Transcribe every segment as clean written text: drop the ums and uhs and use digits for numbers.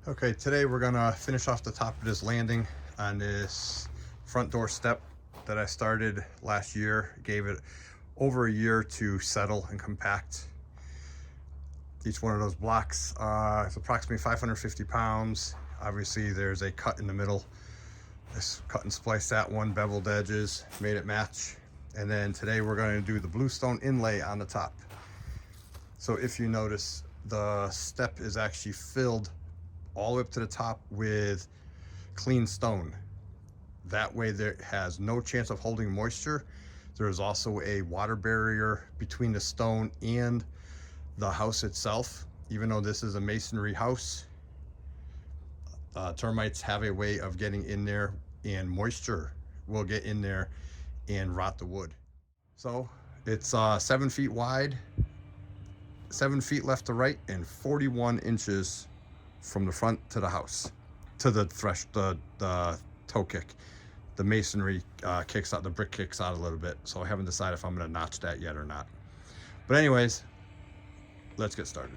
Okay, today we're gonna finish off the top of this landing on this front door step that I started last year. Gave it over a year to settle and compact. Each one of those blocks is approximately 550 pounds. Obviously there's a cut in the middle. This cut and splice that one, beveled edges, made it match. And then today we're gonna do the bluestone inlay on the top. So if you notice, the step is actually filled all the way up to the top with clean stone. That way there has no chance of holding moisture. There is also a water barrier between the stone and the house itself. Even though this is a masonry house, termites have a way of getting in there, and moisture will get in there and rot the wood. So it's 7 feet wide, 7 feet left to right, and 41 inches from the front to the house, to the toe kick. The masonry kicks out, the brick kicks out a little bit, so I haven't decided if I'm going to notch that yet or not. But anyways, let's get started.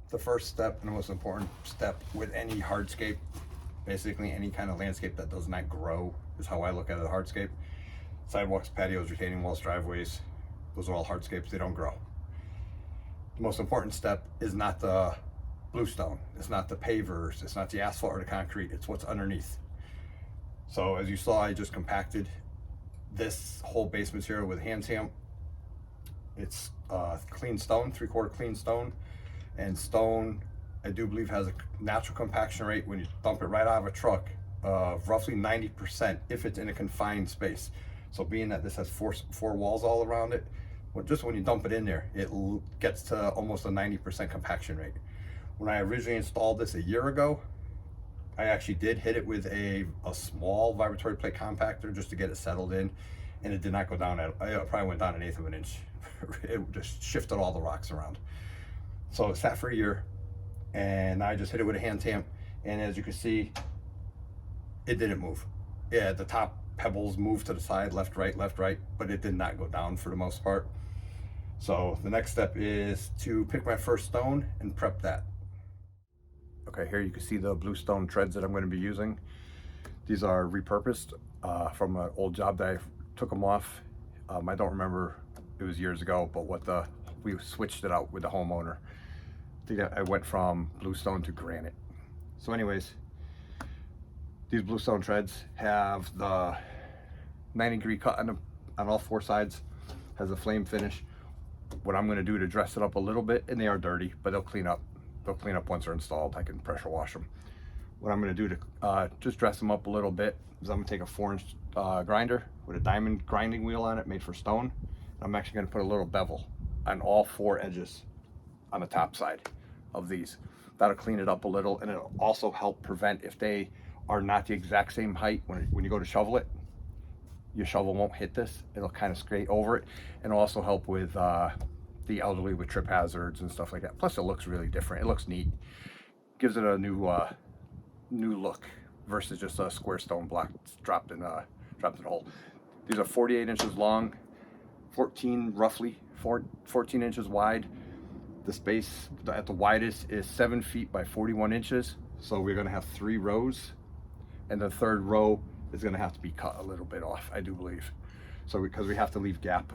The first step and the most important step with any hardscape, basically any kind of landscape that does not grow, is how I look at it. Hardscape: sidewalks, patios, retaining walls, driveways, those are all hardscapes. They don't grow. The most important step is not the bluestone, it's not the pavers, it's not the asphalt or the concrete, it's what's underneath. So as you saw, I just compacted this whole base material with hand tamp. It's clean stone, 3/4 clean stone. And stone, I do believe, has a natural compaction rate when you dump it right out of a truck of roughly 90% if it's in a confined space. So being that this has four walls all around it, just when you dump it in there, it gets to almost a 90% compaction rate. When I originally installed this a year ago, I actually did hit it with a small vibratory plate compactor just to get it settled in, and it did not go down. It probably went down 1/8 of an inch. It just shifted all the rocks around. So it sat for a year, and I just hit it with a hand tamp, and as you can see, it didn't move. Yeah, the top pebbles moved to the side, left, right, but it did not go down for the most part. So the next step is to pick my first stone and prep that. Okay, here you can see the bluestone treads that I'm going to be using. These are repurposed from an old job that I took them off. I don't remember, it was years ago, but we switched it out with the homeowner. I went from bluestone to granite. So anyways, these bluestone treads have the 90-degree cut on all four sides, has a flame finish. What I'm going to do to dress it up a little bit, and they are dirty, but they'll clean up. They'll clean up once they're installed. I can pressure wash them. What I'm going to do to just dress them up a little bit is I'm going to take a 4-inch grinder with a diamond grinding wheel on it made for stone. I'm actually going to put a little bevel on all four edges on the top side of these. That'll clean it up a little, and it'll also help prevent, if they are not the exact same height when you go to shovel it, your shovel won't hit this. It'll kind of scrape over it, and it'll also help with the elderly with trip hazards and stuff like that. Plus, it looks really different. It looks neat. Gives it a new look versus just a square stone block dropped in a hole. These are 48 inches long, 14 inches wide. The space at the widest is 7 feet by 41 inches. So we're gonna have 3 rows, and the third row is gonna have to be cut a little bit off, I do believe. So because we have to leave gap,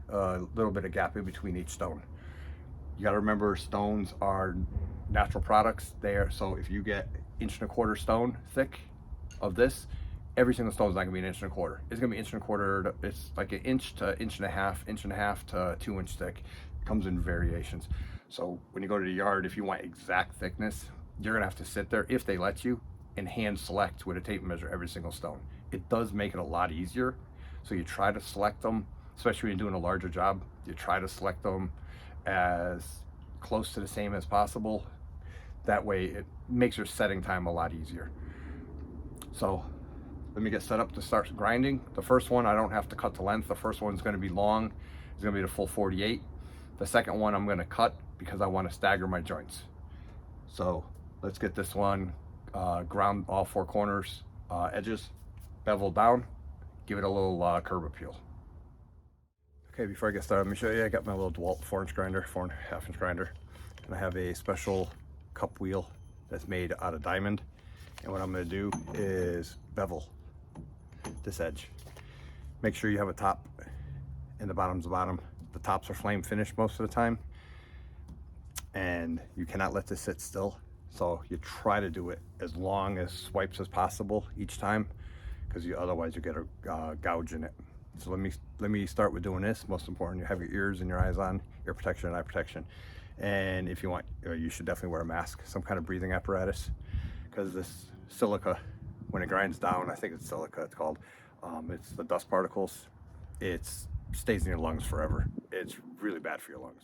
a little bit of gap in between each stone. You gotta remember, stones are natural products there. So if you get 1.25 inch stone thick of this, every single stone is not gonna be 1.25 inches. It's gonna be 1.25 inches. It's like 1 inch to 1.5 inches to 2 inch thick. It comes in variations. So when you go to the yard, if you want exact thickness, you're gonna have to sit there, if they let you, and hand select with a tape measure every single stone. It does make it a lot easier. So you try to select them, especially when you're doing a larger job, you try to select them as close to the same as possible. That way it makes your setting time a lot easier. So let me get set up to start grinding. The first one, I don't have to cut to length. The first one's gonna be long. It's gonna be the full 48. The second one I'm gonna cut because I wanna stagger my joints. So let's get this one ground all 4 corners, edges, bevel down, give it a little curb appeal. Okay, before I get started, let me show you, I got my little DeWalt 4-inch grinder, 4.5 inch grinder, and I have a special cup wheel that's made out of diamond. And what I'm gonna do is bevel this edge. Make sure you have a top and the bottom's the bottom. The tops are flame finished most of the time, and you cannot let this sit still. So you try to do it as long as swipes as possible each time, because otherwise you get a gouge in it. So let me start with doing this. Most important, you have your ears and your eyes on, ear protection and eye protection. And if you want, you should definitely wear a mask, some kind of breathing apparatus, because this silica, when it grinds down, I think it's silica it's called, it's the dust particles, it stays in your lungs forever. It's really bad for your lungs.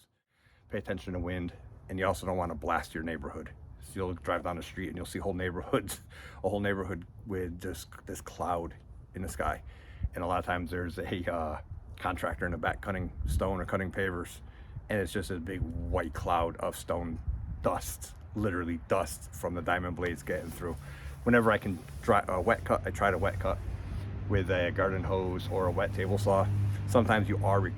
Pay attention to wind, and you also don't want to blast your neighborhood. So you'll drive down the street and you'll see a whole neighborhood with just this cloud in the sky. And a lot of times there's a contractor in the back cutting stone or cutting pavers, and it's just a big white cloud of stone dust, literally dust from the diamond blades getting through. Whenever I can wet cut, I try to wet cut with a garden hose or a wet table saw. Sometimes you are,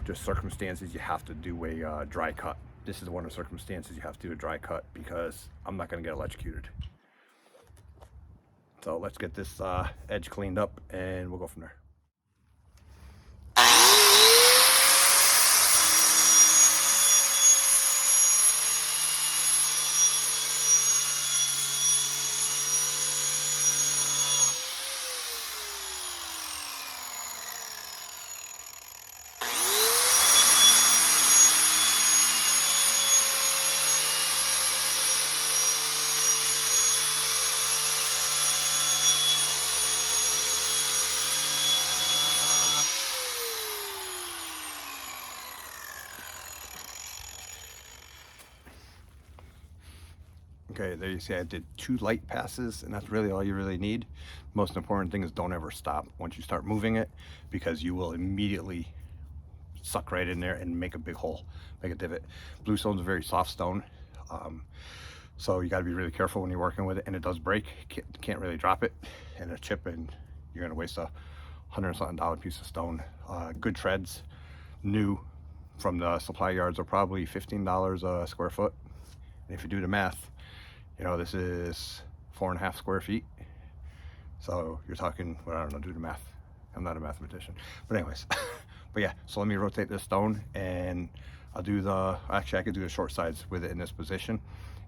just circumstances you have to do a dry cut. This is one of the circumstances you have to do a dry cut, because I'm not gonna get electrocuted. So let's get this edge cleaned up and we'll go from there. Okay, there you see I did 2 light passes, and that's really all you really need. Most important thing is don't ever stop once you start moving it, because you will immediately suck right in there and make a big hole, make a divot. Bluestone's a very soft stone, so you got to be really careful when you're working with it, and it does break. Can't really drop it in a chip, and you're gonna waste a $100-something piece of stone. Good treads, new from the supply yards, are probably $15 a square foot. And if you do the math, this is 4.5 square feet. So you're talking, well, I don't know, do the math. I'm not a mathematician. But anyways, but yeah, so let me rotate this stone, and I'll do actually I could do the short sides with it in this position,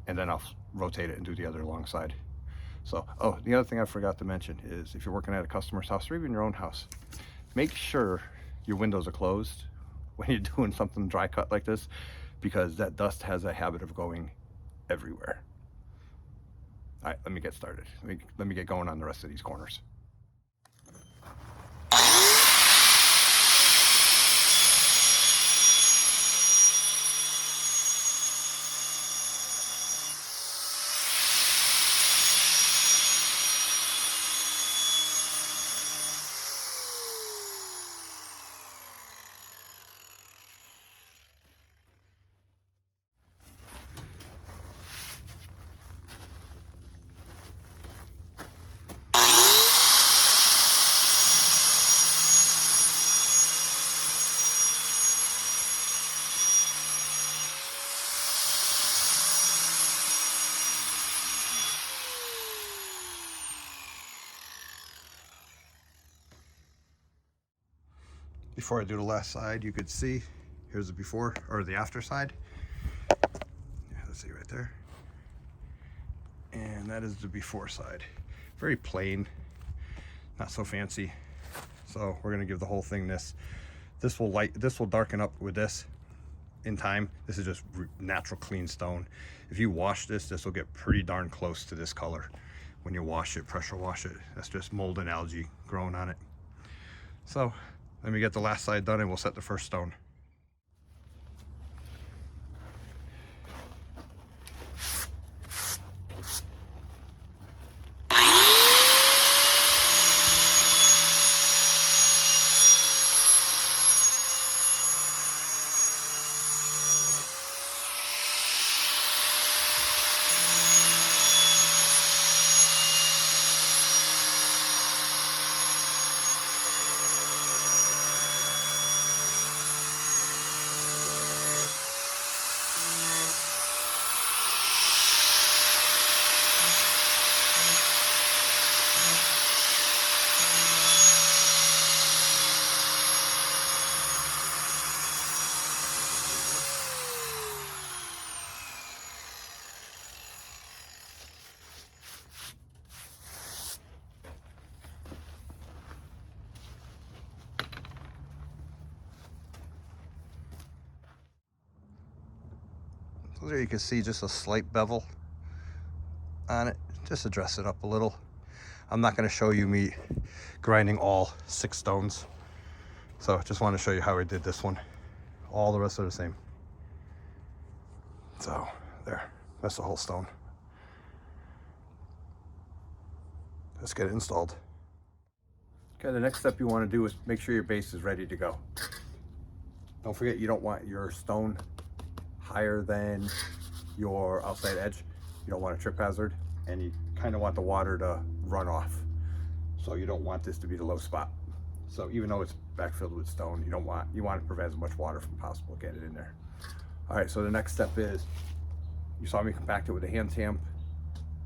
and then I'll rotate it and do the other long side. So, oh, the other thing I forgot to mention is, if you're working at a customer's house or even your own house, make sure your windows are closed when you're doing something dry cut like this, because that dust has a habit of going everywhere. All right, let me get started. Let me get going on the rest of these corners. Before I do the last side, you could see, here's the before or the after side. Yeah, let's see right there. And that is the before side. Very plain, not so fancy. So we're gonna give the whole thing this. This will darken up with this in time. This is just natural clean stone. If you wash this, this will get pretty darn close to this color. When you wash it, pressure wash it, that's just mold and algae growing on it. So let me get the last side done and we'll set the first stone. So there you can see just a slight bevel on it, just to dress it up a little. I'm not going to show you me grinding all 6 stones, so just want to show you how I did this one. All the rest are the same. So there, that's the whole stone. Let's get it installed. Okay, the next step you want to do is make sure your base is ready to go. Don't forget, you don't want your stone higher than your outside edge. You don't want a trip hazard, and you kind of want the water to run off. So you don't want this to be the low spot. So even though it's backfilled with stone, you want to prevent as much water from possible to get it in there. All right, so the next step is, you saw me compact it with a hand tamp.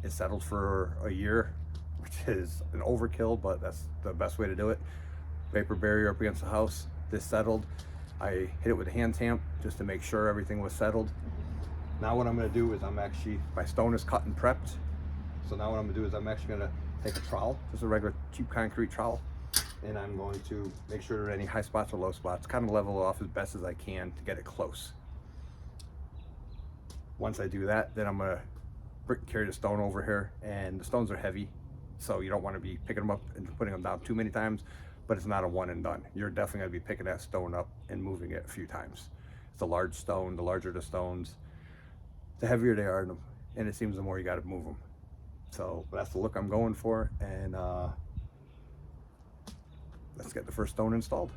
It settled for a year, which is an overkill, but that's the best way to do it. Vapor barrier up against the house. This settled. I hit it with a hand tamp just to make sure everything was settled. Now what I'm going to do is my stone is cut and prepped. So now what I'm going to do is I'm actually going to take a trowel, just a regular cheap concrete trowel, and I'm going to make sure there are any high spots or low spots, kind of level it off as best as I can to get it close. Once I do that, then I'm going to carry the stone over here, and the stones are heavy, so you don't want to be picking them up and putting them down too many times. But it's not a one and done. You're definitely going to be picking that stone up and moving it a few times. It's a large stone. The larger the stones, the heavier they are, and it seems the more you got to move them. So that's the look I'm going for, and let's get the first stone installed.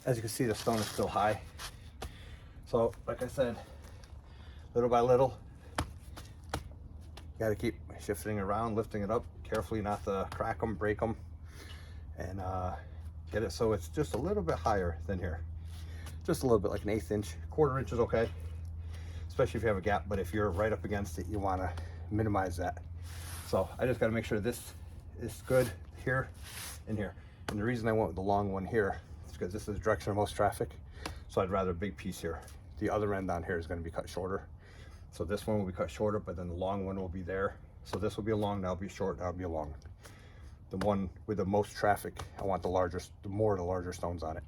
As you can see, the stone is still high. So like I said, little by little, got to keep shifting around, lifting it up carefully, not to crack them, break them, and get it so it's just a little bit higher than here. Just a little bit, like an 1/8 inch. 1/4 inch is okay, especially if you have a gap, but if you're right up against it, you want to minimize that. So I just got to make sure this is good here and here. And the reason I went with the long one here is because this is the direction of most traffic, so I'd rather a big piece here. The other end on here is going to be cut shorter, so this one will be cut shorter, but then the long one will be there. So this will be a long, that'll be short, that'll be a long. The one with the most traffic, I want the larger, the larger stones on it.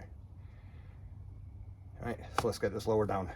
All right, so let's get this lower down.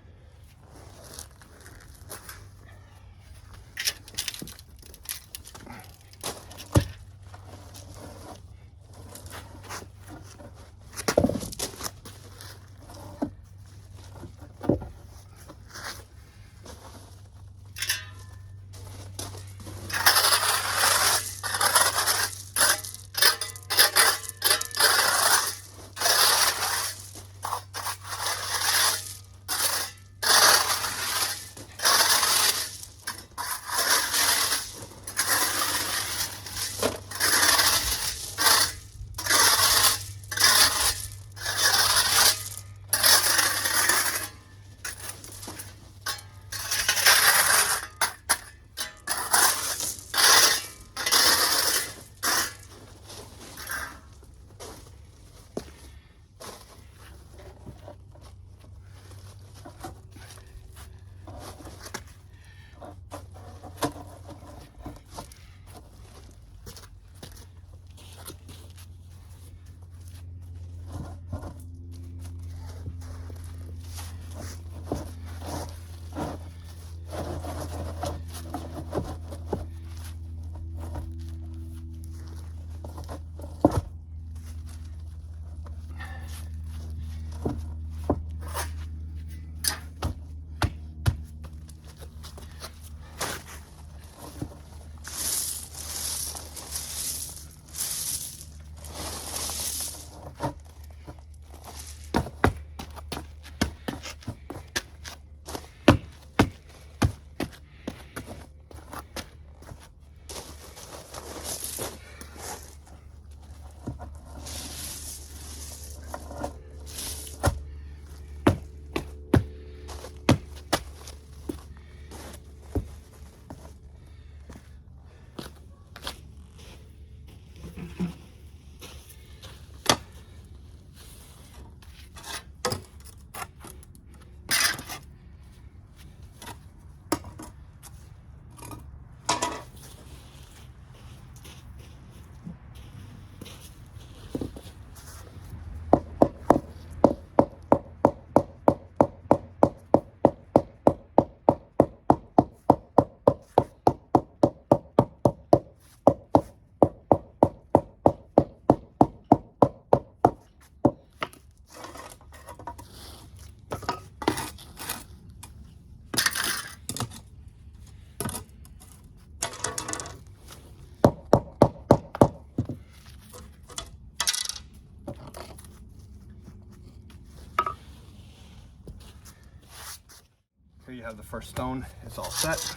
Here you have the first stone. It's all set.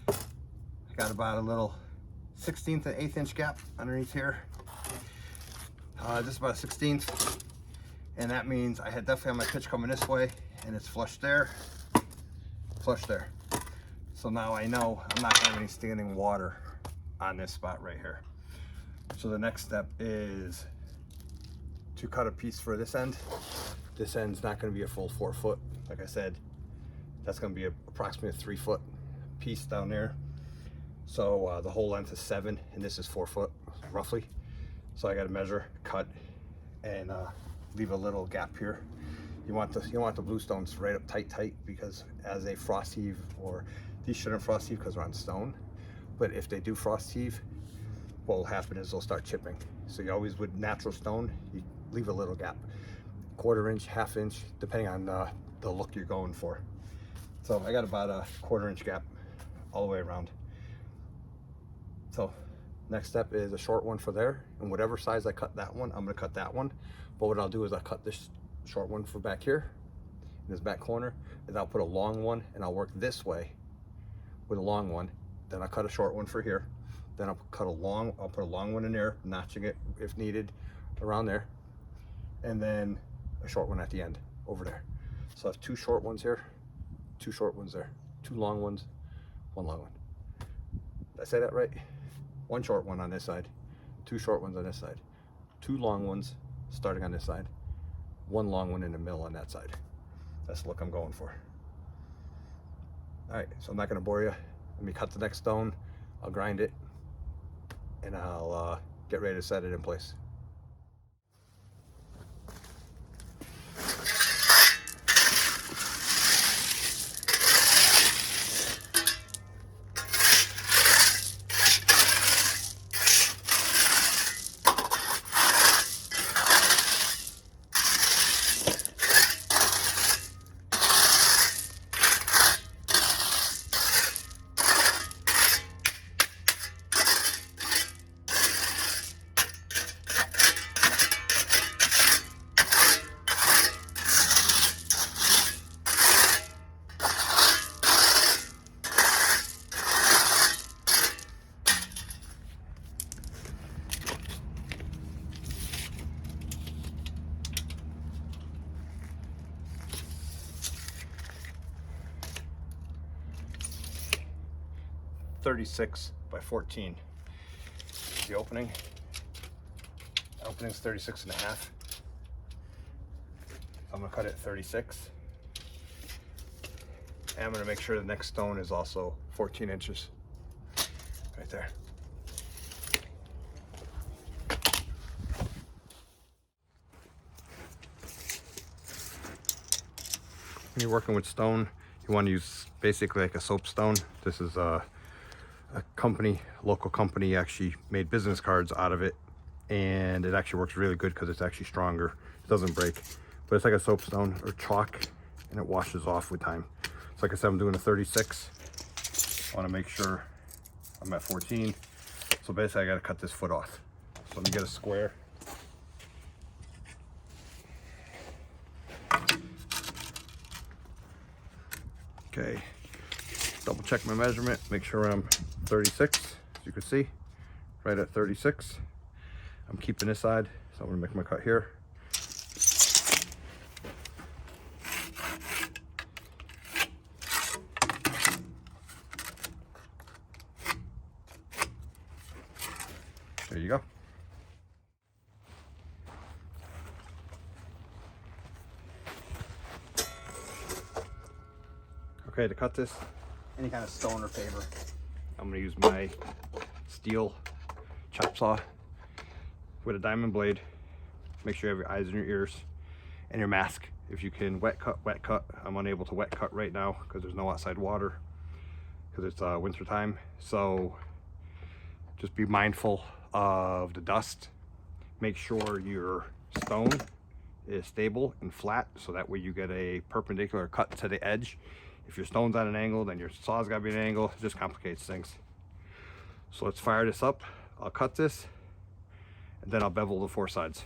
I got about a little 1/16 to 1/8 inch gap underneath here. This is about a 1/16, and that means I had definitely have my pitch coming this way, and it's flush there, flush there. So now I know I'm not having any standing water on this spot right here. So the next step is to cut a piece for this end. This end's not going to be a full 4 foot. Like I said, that's going to be approximately a 3 foot piece down there. So the whole length is 7, and this is 4 foot roughly. So I got to measure, cut, and leave a little gap here. You want the bluestones right up tight, because as a frost heave, or these shouldn't frost heave because they're on stone, but if they do frost heave, what will happen is they'll start chipping. So you always, with natural stone, you leave a little gap, 1/4 inch, 1/2 inch, depending on the look you're going for. So I got about a 1/4 inch gap all the way around. So next step is a short one for there, and whatever size I cut that one, I'm gonna cut that one. But what I'll do is I'll cut this short one for back here, in this back corner, and I'll put a long one, and I'll work this way with a long one, then I'll cut a short one for here. Then I'll put a long one in there, notching it if needed around there. And then a short one at the end over there. So I have 2 short ones here, 2 short ones there, 2 long ones, 1 long one. Did I say that right? 1 short one on this side, 2 short ones on this side, 2 long ones starting on this side, 1 long one in the middle on that side. That's the look I'm going for. All right, so I'm not gonna bore you. Let me cut the next stone, I'll grind it, and I'll get ready to set it in place. .36 by 14. The opening. Opening's 36 and a half. I'm gonna cut it 36. And I'm gonna make sure the next stone is also 14 inches. Right there. When you're working with stone, you want to use basically like a soapstone. This is a company, local company, actually made business cards out of it, and it actually works really good because it's actually stronger. It doesn't break, but it's like a soapstone or chalk, and it washes off with time. So like I said, I'm doing a 36. I want to make sure I'm at 14. So basically I got to cut this foot off. So let me get a square. Okay, double check my measurement, make sure I'm 36, as you can see, right at 36. I'm keeping this side, so I'm gonna make my cut here. There you go. Okay, to cut this, any kind of stone or paver, I'm gonna use my steel chop saw with a diamond blade. Make sure you have your eyes and your ears and your mask. If you can wet cut, wet cut. I'm unable to wet cut right now because there's no outside water because it's winter time. So just be mindful of the dust. Make sure your stone is stable and flat so that way you get a perpendicular cut to the edge. If your stone's at an angle, then your saw's got to be at an angle. It just complicates things. So let's fire this up. I'll cut this, and then I'll bevel the 4 sides.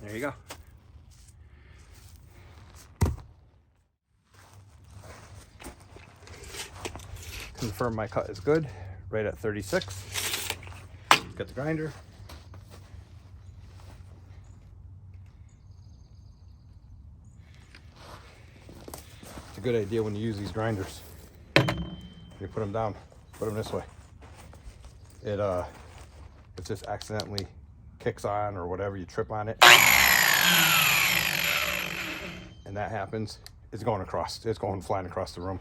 There you go. Confirm my cut is good, right at 36. Get the grinder. It's a good idea when you use these grinders. You put them down, put them this way. It if this accidentally kicks on or whatever, you trip on it, and that happens, it's going across. It's going flying across the room.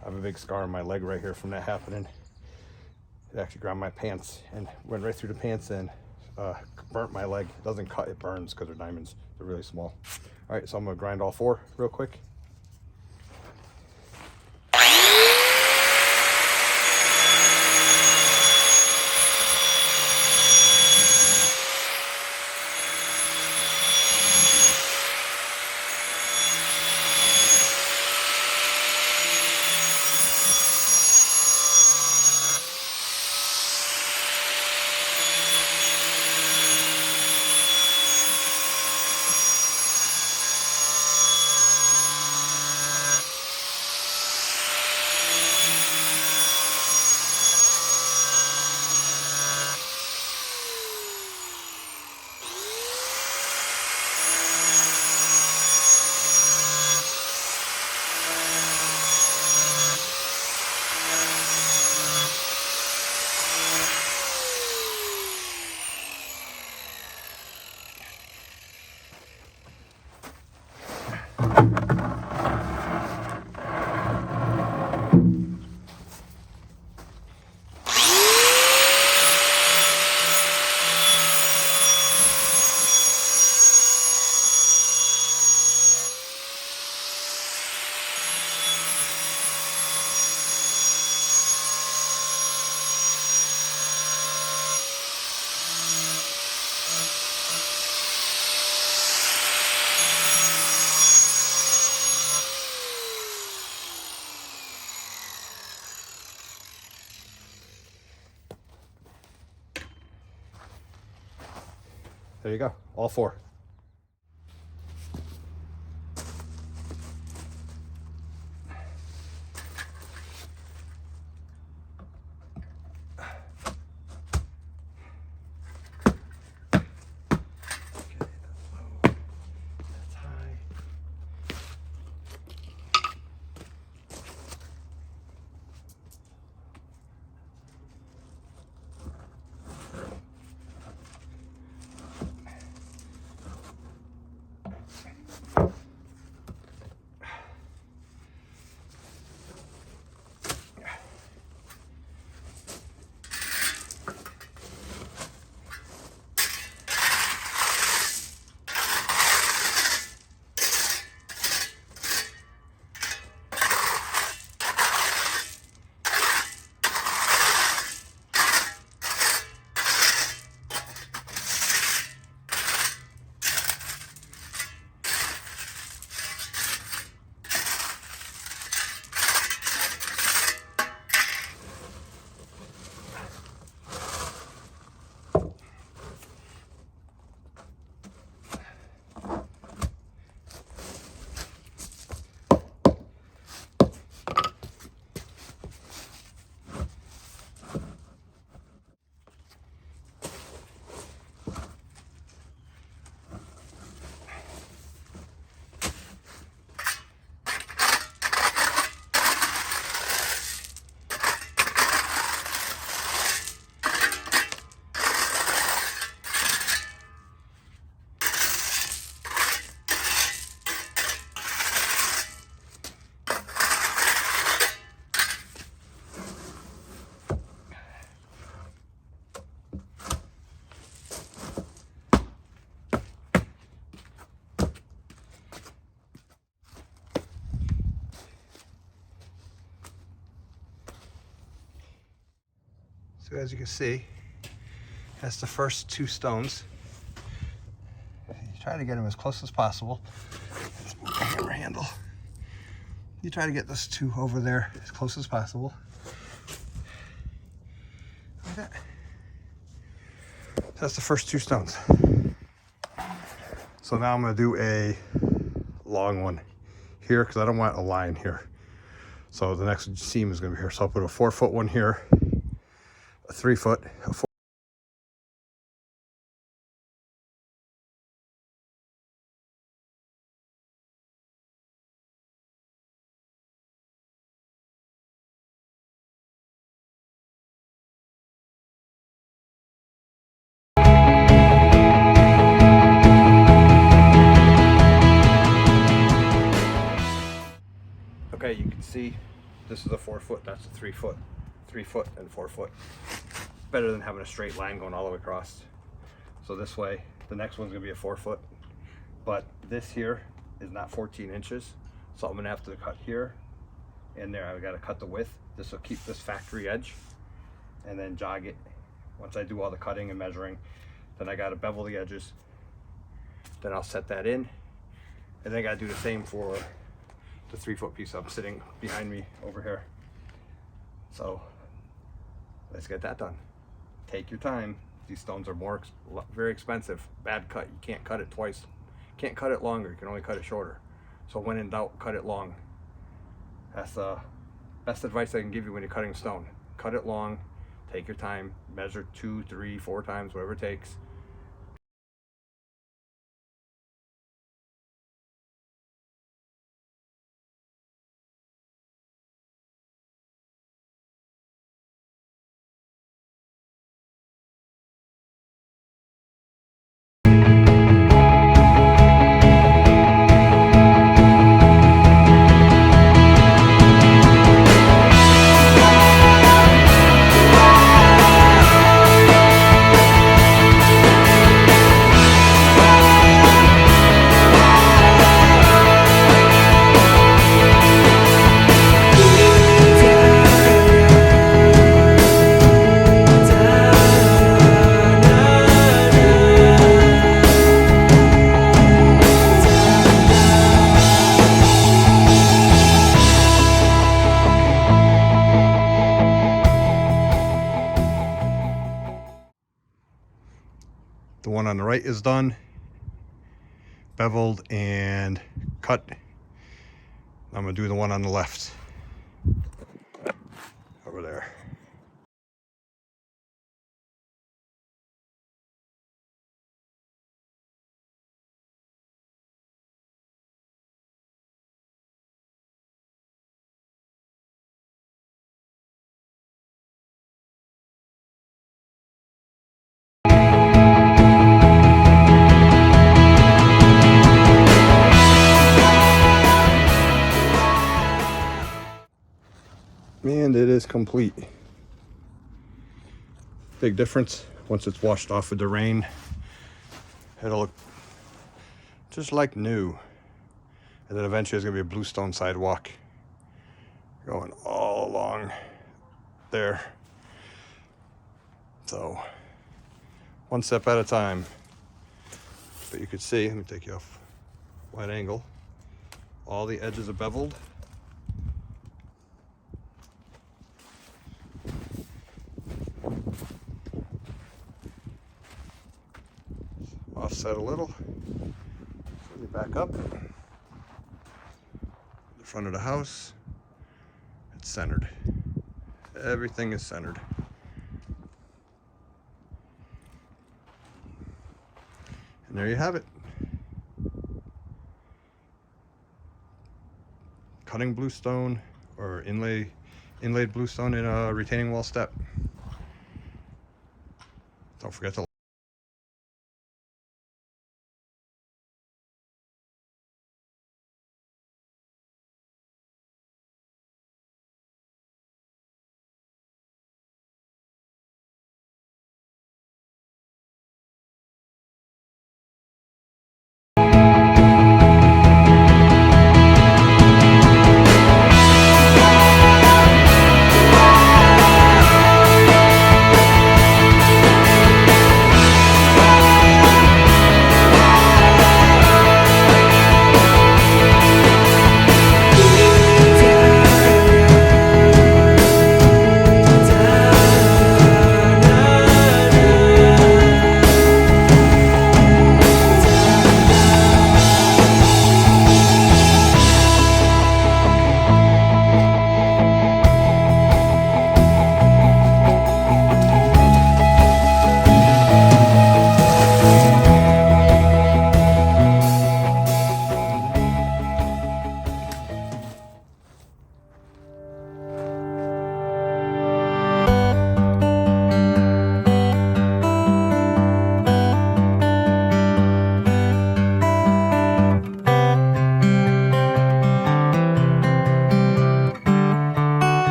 I have a big scar on my leg right here from that happening. It actually grabbed my pants and went right through the pants and burnt my leg. It doesn't cut, it burns because they're diamonds. They're really small. All right, so I'm gonna grind all 4 real quick. There you go, all 4. So as you can see, that's the first 2 stones. You try to get them as close as possible. Let's move the hammer handle. You try to get those 2 over there as close as possible. Like that. So that's the first 2 stones. So now I'm going to do a long one here because I don't want a line here. So the next seam is going to be here. So I'll put a 4-foot one here, a 3-foot, a 4. Okay, you can see this is a 4-foot, that's a 3-foot, 3-foot and 4-foot. Better than having a straight line going all the way across. So this way, the next one's gonna be a 4-foot, but this here is not 14 inches. So I'm gonna have to cut here and there. I gotta cut the width. This will keep this factory edge and then jog it. Once I do all the cutting and measuring, then I gotta bevel the edges. Then I'll set that in. And then I gotta do the same for the 3-foot piece I'm sitting behind me over here. So let's get that done. Take your time. These stones are very expensive. Bad cut, you can't cut it twice. Can't cut it longer, you can only cut it shorter. So when in doubt, cut it long. That's the best advice I can give you when you're cutting stone. Cut it long, take your time, measure 2, 3, 4 times, whatever it takes. The one on the right is done, beveled and cut. I'm gonna do the one on the left over there. And it is complete. Big difference. Once it's washed off with the rain, it'll look just like new. And then eventually there's gonna be a bluestone sidewalk going all along there. So one step at a time. But you could see, let me take you off wide angle. All the edges are beveled. Offset a little. Let me back up. The front of the house. It's centered. Everything is centered. And there you have it. Cutting bluestone or inlaid bluestone in a retaining wall step. Don't forget to